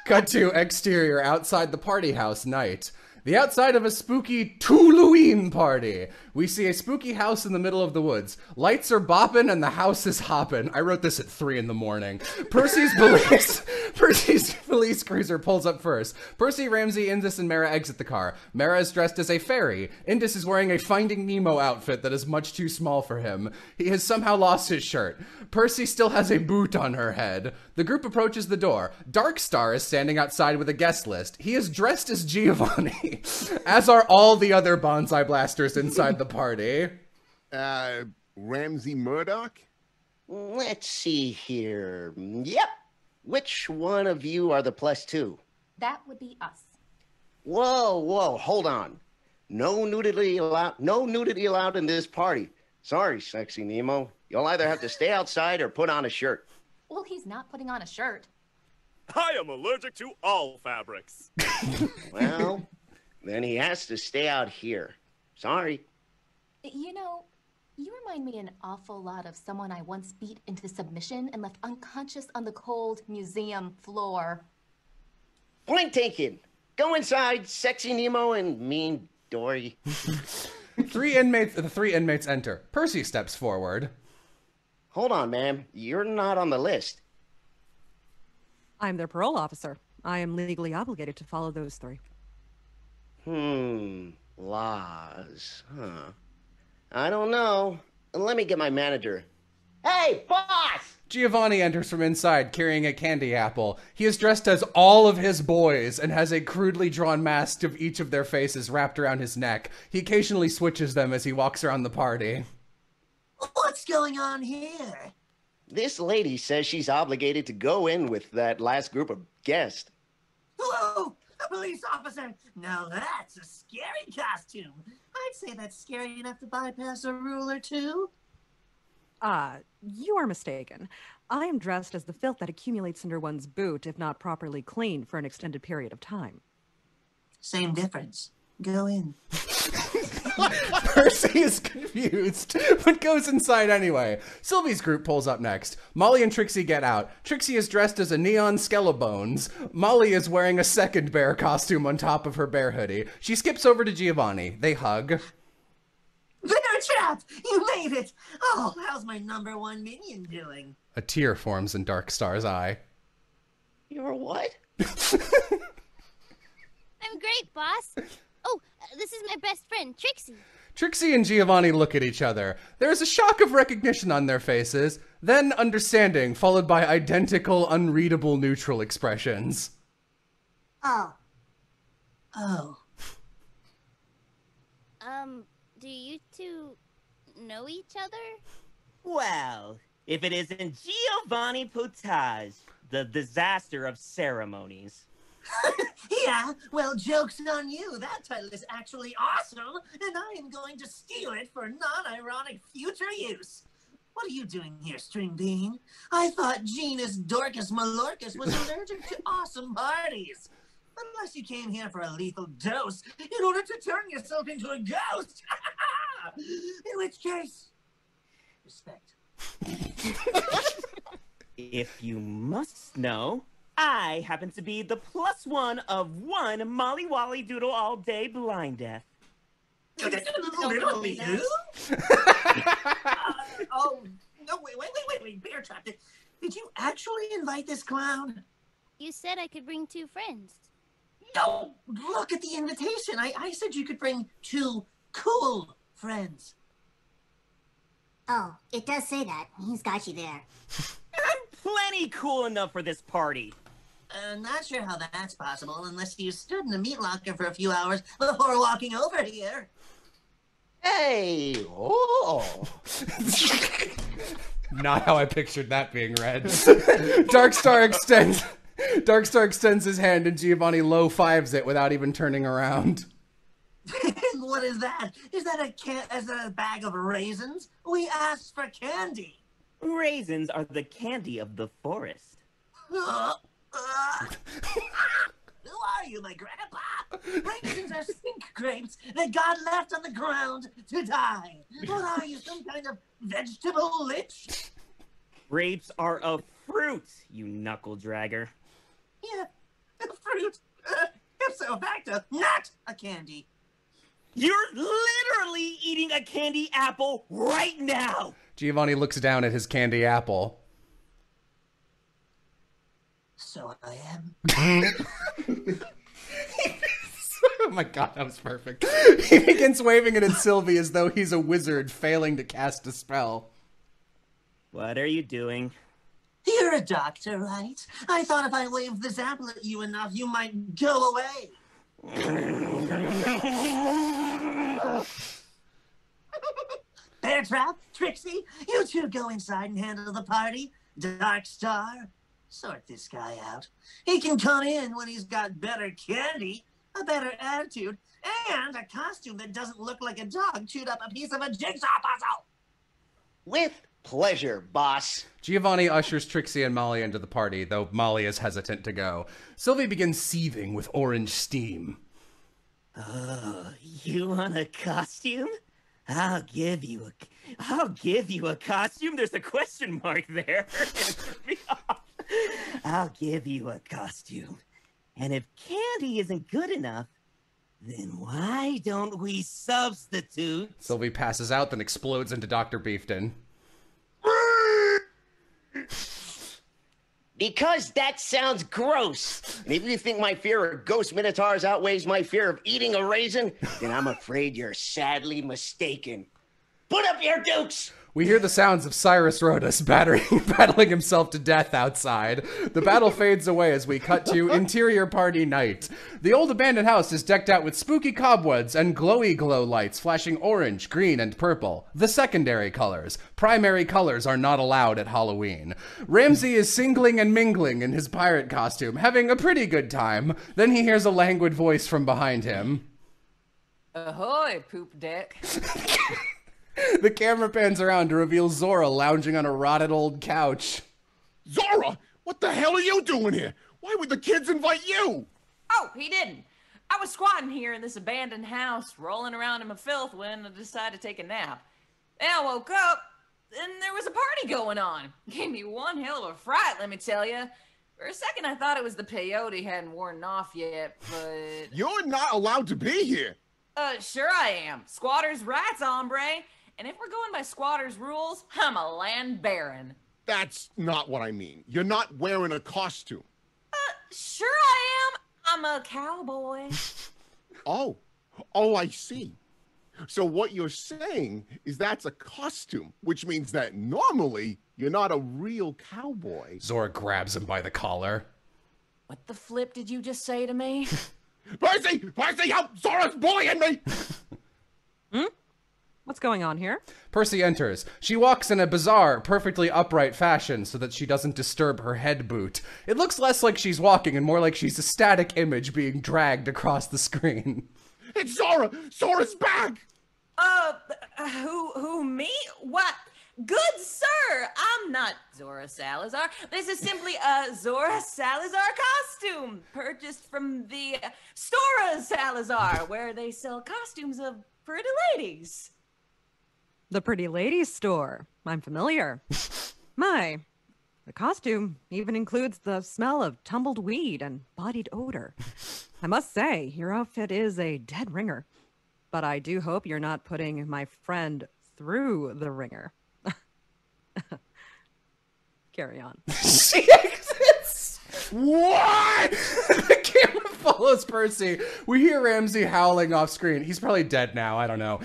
Cut to exterior outside the party house night. The outside of a spooky Tulaween party. We see a spooky house in the middle of the woods. Lights are bopping and the house is hopping. I wrote this at 3 a.m. Percy's police cruiser pulls up first. Percy, Ramsey, Indus, and Mara exit the car. Mara is dressed as a fairy. Indus is wearing a Finding Nemo outfit that is much too small for him. He has somehow lost his shirt. Percy still has a boot on her head. The group approaches the door. Darkstar is standing outside with a guest list. He is dressed as Giovanni, as are all the other bonsai blasters inside the party. Ramsey Murdoch? Let's see here. Yep. Which one of you are the +2? That would be us. Whoa, hold on. No nudity allowed in this party. Sorry, sexy Nemo. You'll either have to stay outside or put on a shirt. Well, he's not putting on a shirt. I am allergic to all fabrics. Well, then he has to stay out here. Sorry. You know, you remind me an awful lot of someone I once beat into submission and left unconscious on the cold museum floor. Point taken. Go inside, sexy Nemo and mean Dory. The three inmates enter. Percy steps forward. Hold on, ma'am. You're not on the list. I'm their parole officer. I am legally obligated to follow those 3. Laws, huh? I don't know. Let me get my manager. Hey, boss! Giovanni enters from inside carrying a candy apple. He is dressed as all of his boys and has a crudely drawn mask of each of their faces wrapped around his neck. He occasionally switches them as he walks around the party. What's going on here? This lady says she's obligated to go in with that last group of guests. Whoa! A police officer! Now that's a scary costume. I'd say that's scary enough to bypass a rule or two. You are mistaken. I am dressed as the filth that accumulates under one's boot if not properly cleaned for an extended period of time. Same difference. Go in. Percy is confused, but goes inside anyway. Sylvie's group pulls up next. Molly and Trixie get out. Trixie is dressed as a neon Skellebones. Molly is wearing a second bear costume on top of her bear hoodie. She skips over to Giovanni. They hug. Bear trap! You made it! Oh, how's my #1 minion doing? A tear forms in Darkstar's eye. You're what? I'm great, boss. Oh, this is my best friend, Trixie. Trixie and Giovanni look at each other. There is a shock of recognition on their faces, then understanding, followed by identical, unreadable neutral expressions. Oh. Do you two know each other? Well, if it isn't Giovanni Potage, the disaster of ceremonies. Yeah, well, joke's on you. That title is actually awesome, and I am going to steal it for non-ironic future use. What are you doing here, String Bean? I thought Genus Dorcas Malorcas was allergic to awesome parties. Unless you came here for a lethal dose in order to turn yourself into a ghost. In which case, respect. If you must know, I happen to be the +1 of 1 Molly Wally Doodle All Day Blind Death. Literally who? Oh, no, wait, Bear Trap. Did you actually invite this clown? You said I could bring 2 friends. No, look at the invitation. I said you could bring 2 cool friends. Oh, it does say that. He's got you there. I'm plenty cool enough for this party. Not sure how that's possible unless you stood in a meat locker for a few hours before walking over here. Hey, oh. Not how I pictured that being read. Darkstar extends his hand and Giovanni low fives it without even turning around. What is that? Is that a bag of raisins? We asked for candy. Raisins are the candy of the forest. Who are you, my grandpa? Raisins are stink grapes that God left on the ground to die. What are you, some kind of vegetable lich? Grapes are a fruit, you knuckle dragger. Yeah, not a candy. You're literally eating a candy apple right now. Giovanni looks down at his candy apple. So I am. Oh my god, that was perfect. He begins waving it at Sylvie as though he's a wizard failing to cast a spell. What are you doing? You're a doctor, right? I thought if I waved this apple at you enough, you might go away. Bear Trap, Trixie, you two go inside and handle the party. Dark Star, sort this guy out. He can come in when he's got better candy, a better attitude, and a costume that doesn't look like a dog chewed up a piece of a jigsaw puzzle. With pleasure, boss. Giovanni ushers Trixie and Molly into the party, though Molly is hesitant to go. Sylvie begins seething with orange steam. Oh, you want a costume? I'll give you a costume. There's a question mark there. I'll give you a costume. And if candy isn't good enough, then why don't we substitute? Sylvie passes out, then explodes into Dr. Beefton. Because that sounds gross. And if you think my fear of ghost minotaurs outweighs my fear of eating a raisin, then I'm afraid you're sadly mistaken. Put up your dukes! We hear the sounds of Cyrus Rhodus battling himself to death outside. The battle fades away as we cut to interior party night. The old abandoned house is decked out with spooky cobwebs and glowy glow lights flashing orange, green, and purple. The secondary colors. Primary colors are not allowed at Halloween. Ramsey is singling and mingling in his pirate costume, having a pretty good time. Then he hears a languid voice from behind him. Ahoy, poop deck. The camera pans around to reveal Zora lounging on a rotted old couch. Zora, what the hell are you doing here? Why would the kids invite you? Oh, he didn't. I was squatting here in this abandoned house, rolling around in my filth when I decided to take a nap. Then I woke up, and there was a party going on. Gave me one hell of a fright, let me tell you. For a second, I thought it was the peyote hadn't worn off yet, but... You're not allowed to be here. Sure I am. Squatter's rights, hombre. And if we're going by squatter's rules, I'm a land baron. That's not what I mean. You're not wearing a costume. Sure I am. I'm a cowboy. Oh, I see. So what you're saying is that's a costume, which means that normally you're not a real cowboy. Zora grabs him by the collar. What the flip did you just say to me? Percy, help! Zora's bullying me! What's going on here? Percy enters. She walks in a bizarre, perfectly upright fashion so that she doesn't disturb her head boot. It looks less like she's walking and more like she's a static image being dragged across the screen. It's Zora! Zora's back! Who, me? What? Good sir, I'm not Zora Salazar. This is simply a Zora Salazar costume purchased from the Stora Salazar, where they sell costumes of pretty ladies. The Pretty Ladies store. I'm familiar. The costume even includes the smell of tumbled weed and bodied odor. I must say, your outfit is a dead ringer. But I do hope you're not putting my friend through the ringer. Carry on. She exits! What? The camera follows Percy. We hear Ramsey howling off screen. He's probably dead now, I don't know.